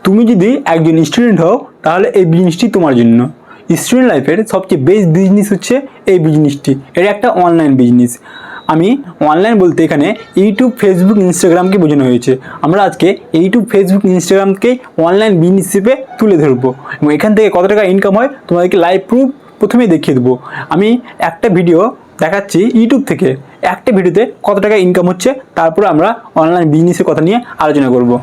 তুমি যদি একজন স্টুডেন্ট হও তাহলে এই বিজনেসটি তোমার জন্য। স্টুডেন্ট লাইফের সবচেয়ে বেস্ট বিজনেস হচ্ছে এই বিজনেসটি। এটা একটা অনলাইন বিজনেস। আমি অনলাইন বলতে এখানে ইউটিউব, ফেসবুক, ইনস্টাগ্রামকে বোঝানো হয়েছে। আমরা আজকে ইউটিউব, ফেসবুক, ইনস্টাগ্রামকে অনলাইন বিজনেস হিসেবে তুলে ধরবো এবং এখান থেকে কত টাকা ইনকাম হয় তোমাদেরকে লাইভ প্রুফ প্রথমেই দেখিয়ে দেবো। আমি একটা ভিডিও দেখাচ্ছি ইউটিউব থেকে, একটা ভিডিওতে কত টাকা ইনকাম হচ্ছে, তারপরে আমরা অনলাइन বিজনেসের কথা নিয়ে আলোচনা করব।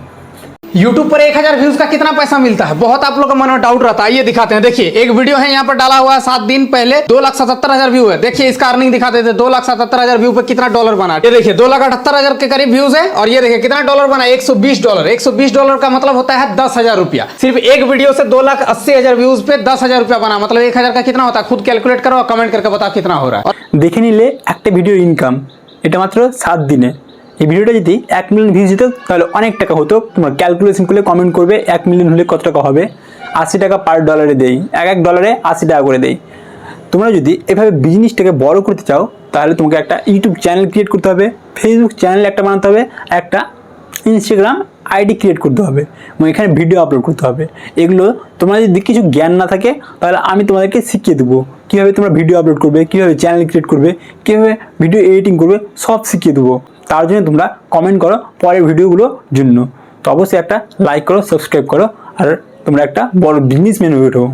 YouTube पर 1000 व्यूज का कितना पैसा मिलता है, बहुत आप लोग का मन में डाउट रहता है। ये दिखाते हैं, देखिए एक वीडियो है यहाँ पर डाला हुआ है 7 दिन पहले, 2,77,000 व्यू है। देखिए इसका अर्निंग दिखाते थे, 2,77,000 व्यू पे कितना डॉलर बना। ये देखिए 2,78,000 के करीब व्यूज है और ये देखिए कितना डॉलर बना, $120। $120 का मतलब होता है 10,000 रुपया। सिर्फ एक वीडियो से 2,80,000 व्यूज पे 10,000 रुपया बना, मतलब 1,000 का कितना होता है, खुद कैलकुलेट करो और कमेंट करके बताओ कितना हो रहा है। দেখে নিলে একটা ভিডিওর ইনকাম, এটা মাত্র 7 দিনে। এই ভিডিওটা যদি 1 মিলিয়ন ভিউজ যেত তাহলে অনেক টাকা হতো। তোমরা ক্যালকুলেশন করলে কমেন্ট করবে 1 মিলিয়ন হলে কত টাকা হবে। 80 টাকা পার ডলারে দেই, এক ডলারে 80 টাকা করে দেই। তোমরা যদি এভাবে বিজনেসটাকে বড় করতে চাও তাহলে তোমাকে একটা ইউটিউব চ্যানেল ক্রিয়েট করতে হবে, ফেসবুক চ্যানেল একটা বানাতে হবে, একটা ইনস্টাগ্রাম আইডি ক্রিয়েট করতে হবে এবং এখানে ভিডিও আপলোড করতে হবে। এগুলো তোমরা যদি কিছু জ্ঞান না থাকে তাহলে আমি তোমাদেরকে শিখিয়ে দেবো কীভাবে তোমরা ভিডিও আপলোড করবে, কীভাবে চ্যানেল ক্রিয়েট করবে, কীভাবে ভিডিও এডিটিং করবে, সব শিখিয়ে দেবো। তার জন্য তোমরা কমেন্ট করো পরের ভিডিওগুলোর জন্য। তো অবশ্যই একটা লাইক করো, সাবস্ক্রাইব করো আর তোমরা একটা বড় বিজনেসম্যান হয়ে ওঠো।